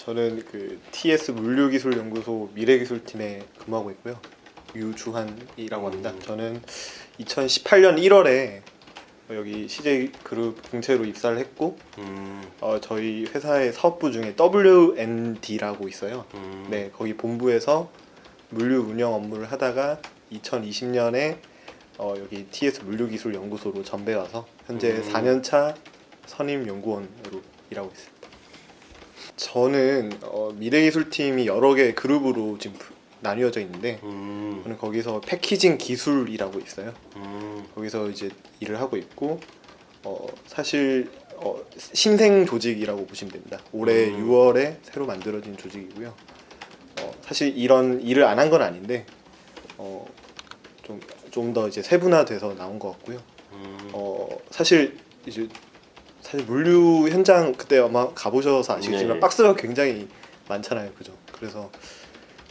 저는 그 TS 물류기술연구소 미래기술팀에 근무하고 있고요. 유주한이라고 합니다. 저는 2018년 1월에 여기 CJ그룹 공채로 입사를 했고 저희 회사의 사업부 중에 WND라고 있어요. 네, 거기 본부에서 물류 운영 업무를 하다가 2020년에 여기 TS 물류기술연구소로 전배 와서 현재 4년차 선임 연구원으로 일하고 있습니다. 저는 미래기술팀이 여러 개의 그룹으로 지금 나뉘어져 있는데 저는 거기서 패키징 기술이라고 있어요. 거기서 이제 일을 하고 있고 사실 신생 조직이라고 보시면 됩니다. 올해 6월에 새로 만들어진 조직이고요. 사실 이런 일을 안 한 건 아닌데 좀 더 이제 세분화돼서 나온 것 같고요. 사실 물류 현장 그때 아마 가보셔서 아시겠지만 박스가 굉장히 많잖아요, 그죠? 그래서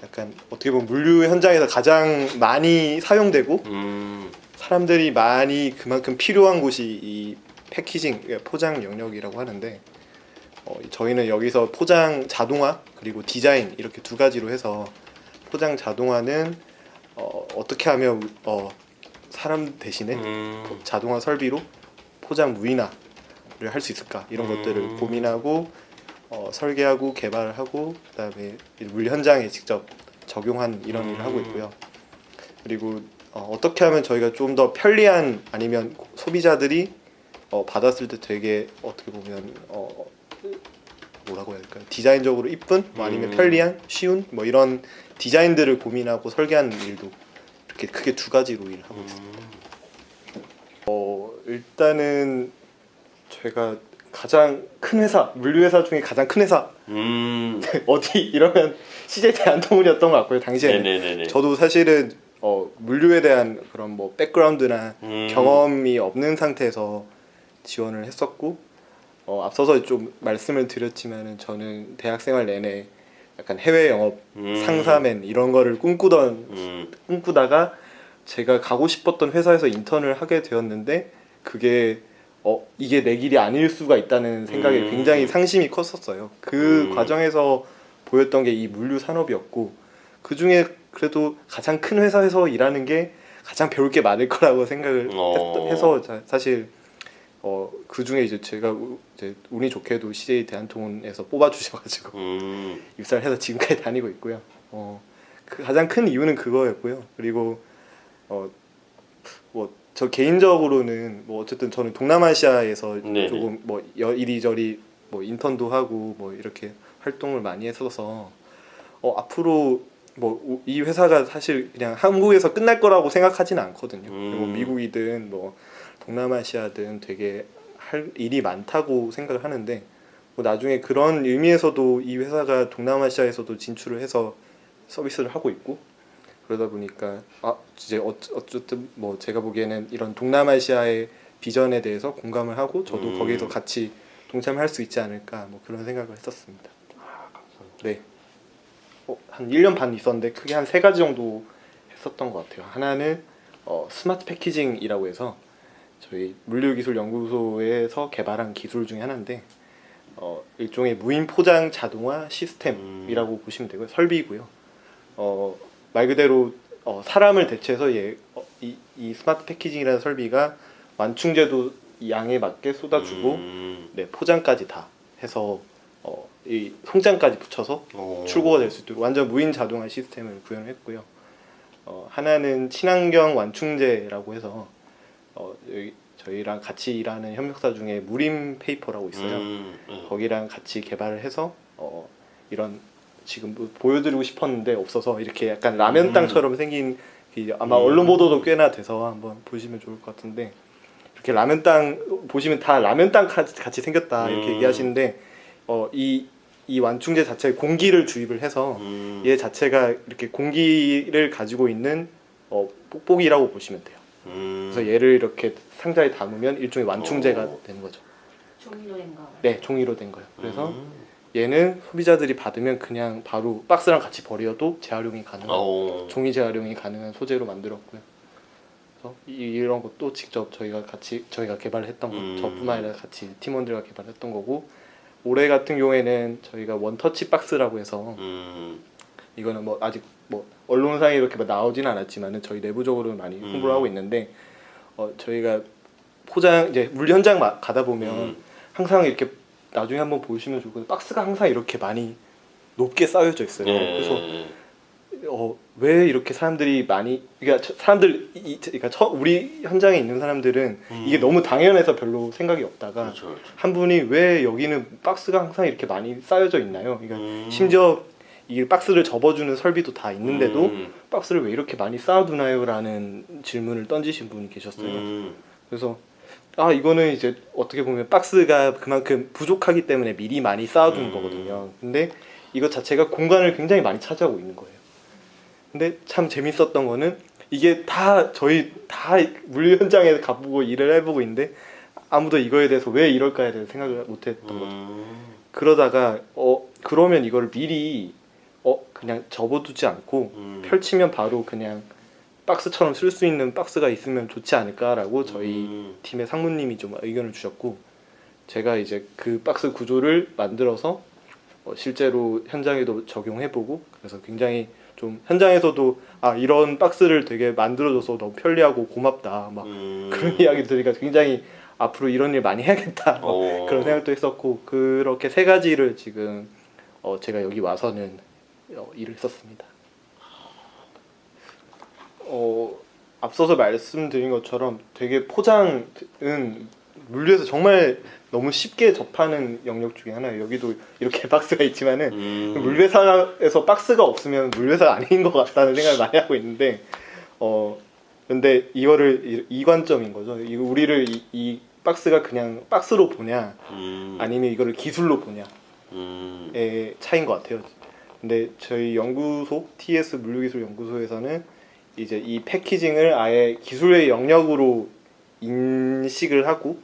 약간 어떻게 보면 물류 현장에서 가장 많이 사용되고 사람들이 많이 그만큼 필요한 곳이 이 패키징, 포장 영역이라고 하는데 저희는 여기서 포장 자동화 그리고 디자인 이렇게 두 가지로 해서 포장 자동화는 어떻게 하면 사람 대신에 자동화 설비로 포장 무인화를 할 수 있을까 이런 것들을 고민하고 설계하고 개발하고 그다음에 물류 현장에 직접 적용한 이런 일을 하고 있고요. 그리고 어떻게 하면 저희가 좀 더 편리한 아니면 소비자들이 받았을 때 되게 어떻게 보면 뭐라고 해야 될까요? 디자인적으로 이쁜 뭐 아니면 편리한 쉬운 뭐 이런 디자인들을 고민하고 설계하는 일도 이렇게 크게 두 가지로 일을 하고 있습니다. 일단은 제가 가장 큰 회사, 물류 회사 중에 가장 큰 회사 어디 이러면 CJ 대한통운이었던 것 같고요. 당시에는 네네네네. 저도 사실은 물류에 대한 그런 뭐 백그라운드나 경험이 없는 상태에서 지원을 했었고 앞서서 좀 말씀을 드렸지만은 저는 대학생활 내내 약간 해외 영업 상사맨 이런 거를 꿈꾸다가 제가 가고 싶었던 회사에서 인턴을 하게 되었는데 그게 이게 내 길이 아닐 수가 있다는 생각에 굉장히 상심이 컸었어요. 그 과정에서 보였던 게 이 물류 산업이었고 그 중에 그래도 가장 큰 회사에서 일하는 게 가장 배울 게 많을 거라고 생각을 해서 사실 그 중에 이제 제가 이제 운이 좋게도 CJ 대한통운에서 뽑아주셔가지고 입사를 해서 지금까지 다니고 있고요. 그 가장 큰 이유는 그거였고요. 그리고 뭐 저 개인적으로는 뭐 어쨌든 저는 동남아시아에서 네네. 조금 뭐 이리저리 뭐 인턴도 하고 뭐 이렇게 활동을 많이 했어서 앞으로 뭐 이 회사가 사실 그냥 한국에서 끝날 거라고 생각하지는 않거든요. 그리고 미국이든 뭐 동남아시아든 되게 할 일이 많다고 생각을 하는데 뭐 나중에 그런 의미에서도 이 회사가 동남아시아에서도 진출을 해서 서비스를 하고 있고 그러다 보니까 이제 어쨌든 뭐 제가 보기에는 이런 동남아시아의 비전에 대해서 공감을 하고 저도 거기서 같이 동참할 수 있지 않을까 뭐 그런 생각을 했었습니다. 네. 한 1년 반 있었는데 크게 한 3가지 정도 했었던 것 같아요. 하나는 스마트 패키징이라고 해서 저희 물류기술연구소에서 개발한 기술 중에 하나인데 일종의 무인 포장 자동화 시스템이라고 보시면 되고요. 설비고요. 말 그대로 사람을 대체해서 이 스마트 패키징이라는 설비가 완충제도 양에 맞게 쏟아주고 네, 포장까지 다 해서 이 송장까지 붙여서 출고가 될 수 있도록 완전 무인 자동화 시스템을 구현을 했고요. 하나는 친환경 완충제라고 해서 저희랑 같이 일하는 협력사 중에 무림 페이퍼라고 있어요. 거기랑 같이 개발을 해서 이런 지금 보여드리고 싶었는데 없어서 이렇게 약간 라면 땅처럼 생긴 아마 언론 보도도 꽤나 돼서 한번 보시면 좋을 것 같은데 이렇게 라면 땅 보시면 다 라면 땅 같이 생겼다 이렇게 얘기하시는데 이 완충제 자체에 공기를 주입을 해서 얘 자체가 이렇게 공기를 가지고 있는 뽁뽁이라고 보시면 돼요. 그래서 얘를 이렇게 상자에 담으면 일종의 완충제가 되는 거죠. 종이로 된 거. 네, 종이로 된 거예요. 그래서 얘는 소비자들이 받으면 그냥 바로 박스랑 같이 버려도 재활용이 가능한 종이 재활용이 가능한 소재로 만들었고요. 그래서 이런 것도 직접 저희가 개발을 했던 거, 저뿐만 아니라 같이 팀원들과 개발했던 거고 올해 같은 경우에는 저희가 원터치 박스라고 해서 이거는 뭐 아직 뭐 언론상에 이렇게 뭐 나오진 않았지만은 저희 내부적으로는 많이 홍보를 하고 있는데 저희가 포장 이제 물 현장 가다 보면 항상 이렇게 나중에 한번 보시면 좋을 건데 박스가 항상 이렇게 많이 높게 쌓여져 있어요. 그래서 왜 이렇게 사람들이 많이 그러니까 그러니까 우리 현장에 있는 사람들은 이게 너무 당연해서 별로 생각이 없다가 그렇죠. 한 분이 왜 여기는 박스가 항상 이렇게 많이 쌓여져 있나요? 그러니까 심지어 이 박스를 접어주는 설비도 다 있는데도 박스를 왜 이렇게 많이 쌓아두나요? 라는 질문을 던지신 분이 계셨어요. 그래서 이거는 이제 어떻게 보면 박스가 그만큼 부족하기 때문에 미리 많이 쌓아두는 거거든요. 근데 이것 자체가 공간을 굉장히 많이 차지하고 있는 거예요. 근데 참 재밌었던 거는 이게 다 저희 다 물류 현장에서 가보고 일을 해보고 있는데 아무도 이거에 대해서 왜 이럴까에 대해서 생각을 못했던 거죠. 그러다가 그러면 이거를 미리 그냥 접어두지 않고 펼치면 바로 그냥 박스처럼 쓸 수 있는 박스가 있으면 좋지 않을까라고 저희 팀의 상무님이 좀 의견을 주셨고 제가 이제 그 박스 구조를 만들어서 실제로 현장에도 적용해보고 그래서 굉장히 좀 현장에서도 이런 박스를 되게 만들어줘서 너무 편리하고 고맙다 막 그런 이야기 들으니까 굉장히 앞으로 이런 일 많이 해야겠다 그런 생각도 했었고 그렇게 세 가지를 지금 제가 여기 와서는 일을 했었습니다. 앞서서 말씀드린 것처럼 되게 포장은 물류에서 정말 너무 쉽게 접하는 영역 중에 하나예요. 여기도 이렇게 박스가 있지만은 물류회사에서 박스가 없으면 물류회사가 아닌 것 같다는 생각을 많이 하고 있는데 근데 이거를 이 관점인 거죠. 우리를 이 박스가 그냥 박스로 보냐 아니면 이거를 기술로 보냐의 차이인 것 같아요. 근데 저희 연구소 TS 물류기술연구소에서는 이제 이 패키징을 아예 기술의 영역으로 인식을 하고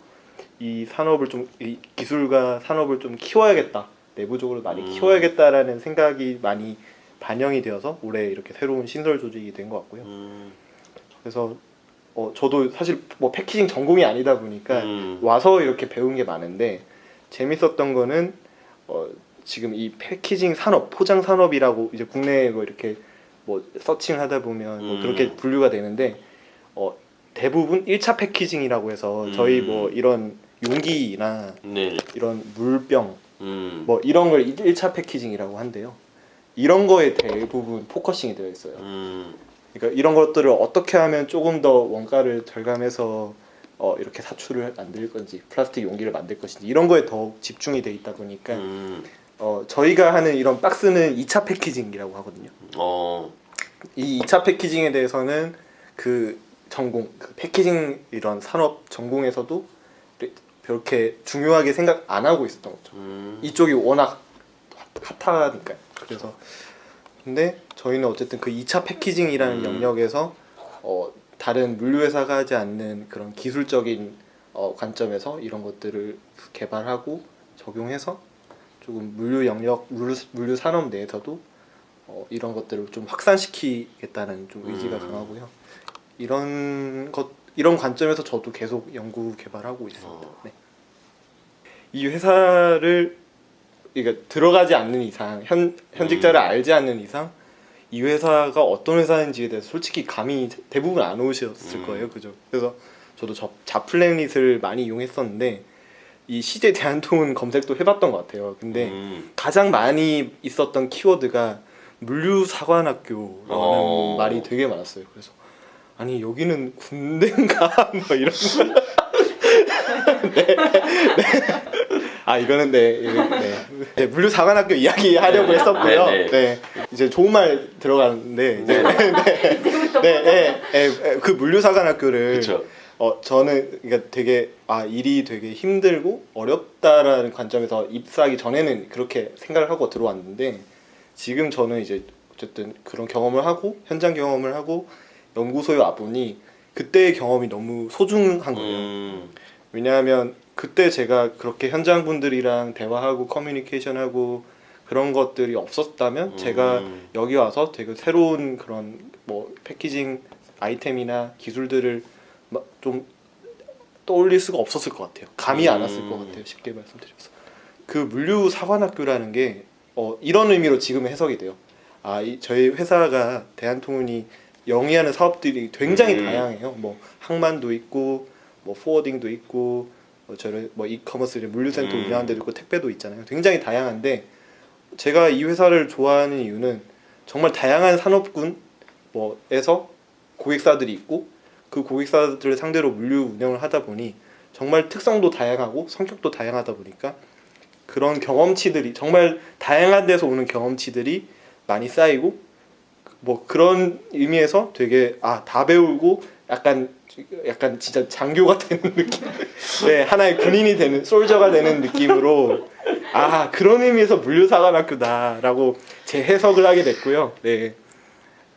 이 산업을 좀 이 기술과 산업을 좀 키워야겠다 내부적으로 많이 키워야겠다라는 생각이 많이 반영이 되어서 올해 이렇게 새로운 신설 조직이 된 것 같고요. 그래서 저도 사실 뭐 패키징 전공이 아니다 보니까 와서 이렇게 배운 게 많은데 재밌었던 거는 지금 이 패키징 산업, 포장 산업이라고 이제 국내에 뭐 이렇게 뭐 서칭하다 보면 뭐 그렇게 분류가 되는데 대부분 1차 패키징이라고 해서 저희 뭐 이런 용기나 이런 물병 뭐 이런 걸 1차 패키징이라고 한대요. 이런 거에 대부분 포커싱이 되어 있어요. 그러니까 이런 것들을 어떻게 하면 조금 더 원가를 절감해서 이렇게 사출을 만들 건지 플라스틱 용기를 만들 것인지 이런 거에 더 집중이 돼 있다 보니까 저희가 하는 이런 박스는 2차 패키징이라고 하거든요. 이 2차 패키징에 대해서는 그 전공, 그 패키징 이런 산업 전공에서도 그렇게 중요하게 생각 안 하고 있었던 거죠. 이쪽이 워낙 핫하니까요. 그래서 근데 저희는 어쨌든 그 2차 패키징이라는 영역에서 다른 물류회사가 하지 않는 그런 기술적인 관점에서 이런 것들을 개발하고 적용해서 조금 물류 영역, 물류 산업 내에서도 이런 것들을 좀 확산시키겠다는 좀 의지가 강하고요. 이런 관점에서 저도 계속 연구 개발하고 있습니다. 네. 이 회사를 그러니까 들어가지 않는 이상, 현직자를 알지 않는 이상 이 회사가 어떤 회사인지에 대해서 솔직히 감이 대부분 안 오셨을 거예요, 그죠? 그래서 저도 자플래닛을 많이 이용했었는데 이 CJ 대한통운 검색도 해봤던 것 같아요. 근데 가장 많이 있었던 키워드가 물류사관학교라는 말이 되게 많았어요. 그래서 아니 여기는 군대인가 뭐 이런 네. 이거는 네. 물류사관학교 이야기 하려고 했었고요. 네. 이제 좋은 말 들어가는데 그 물류사관학교를 그쵸. 저는 그러니까 되게 일이 되게 힘들고 어렵다라는 관점에서 입사하기 전에는 그렇게 생각을 하고 들어왔는데 지금 저는 이제 어쨌든 그런 경험을 하고 현장 경험을 하고 연구소에 와보니 그때의 경험이 너무 소중한 거예요. 왜냐하면 그때 제가 그렇게 현장 분들이랑 대화하고 커뮤니케이션하고 그런 것들이 없었다면 제가 여기 와서 되게 새로운 그런 뭐 패키징 아이템이나 기술들을 좀 떠올릴 수가 없었을 것 같아요. 감이 안 왔을 것 같아요. 쉽게 말씀드려서 그 물류 사관학교라는 게 이런 의미로 지금 해석이 돼요. 저희 회사가 대한통운이 영위하는 사업들이 굉장히 다양해요. 뭐 항만도 있고, 뭐 포워딩도 있고, 저를 뭐 이커머스 물류센터 운영하는 데도 있고, 택배도 있잖아요. 굉장히 다양한데 제가 이 회사를 좋아하는 이유는 정말 다양한 산업군 뭐에서 고객사들이 있고 그 고객사들을 상대로 물류 운영을 하다 보니 정말 특성도 다양하고 성격도 다양하다 보니까 그런 경험치들이 정말 다양한 데서 오는 경험치들이 많이 쌓이고 뭐 그런 의미에서 되게 다 배우고 약간 진짜 장교가 되는 느낌. 네, 하나의 군인이 되는 솔저가 되는 느낌으로 그런 의미에서 물류사관학교다라고 재해석을 하게 됐고요. 네,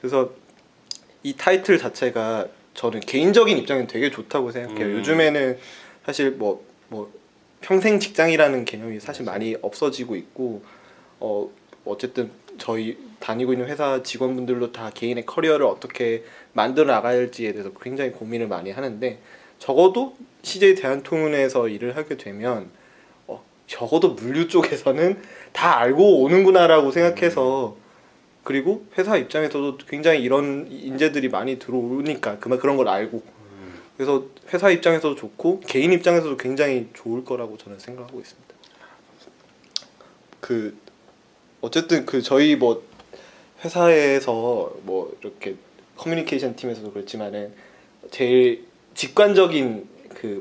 그래서 이 타이틀 자체가 저는 개인적인 입장에는 되게 좋다고 생각해요. 요즘에는 사실 뭐 평생 직장이라는 개념이 사실 많이 없어지고 있고 어쨌든 저희 다니고 있는 회사 직원분들도 다 개인의 커리어를 어떻게 만들어 나갈지에 대해서 굉장히 고민을 많이 하는데 적어도 CJ 대한통운에서 일을 하게 되면 적어도 물류 쪽에서는 다 알고 오는구나라고 생각해서 그리고 회사 입장에서도 굉장히 이런 인재들이 많이 들어오니까 그런 걸 알고 그래서 회사 입장에서도 좋고 개인 입장에서도 굉장히 좋을 거라고 저는 생각하고 있습니다. 어쨌든 저희 뭐 회사에서 뭐 이렇게 커뮤니케이션 팀에서도 그렇지만은 제일 직관적인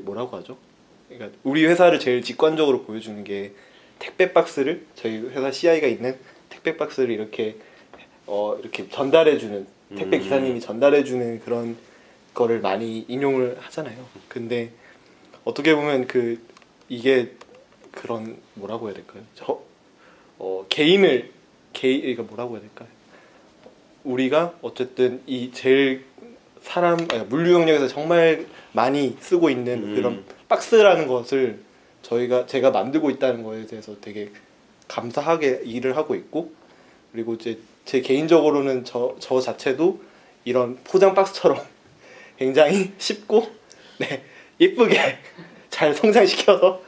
뭐라고 하죠? 그러니까 우리 회사를 제일 직관적으로 보여주는 게 택배 박스를 저희 회사 CI가 있는 택배 박스를 이렇게 전달해주는 택배 기사님이 전달해주는 그런 거를 많이 인용을 하잖아요. 근데 어떻게 보면 이게 그런 뭐라고 해야 될까요? 그러니까 뭐라고 해야 될까요? 우리가 어쨌든 이 제일 물류 영역에서 정말 많이 쓰고 있는 그런 박스라는 것을 제가 만들고 있다는 거에 대해서 되게 감사하게 일을 하고 있고 그리고 이제 제 개인적으로는 저 자체도 이런 포장 박스처럼 굉장히 쉽고 예쁘게 잘 성장시켜서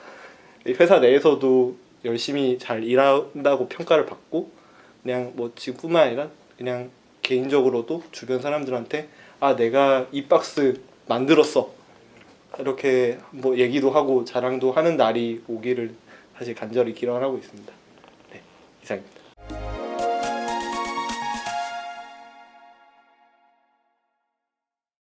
회사 내에서도 열심히 잘 일한다고 평가를 받고 그냥 뭐 지금뿐만 아니라 그냥 개인적으로도 주변 사람들한테 내가 이 박스 만들었어 이렇게 뭐 얘기도 하고 자랑도 하는 날이 오기를 사실 간절히 기원하고 있습니다. 네, 이상입니다.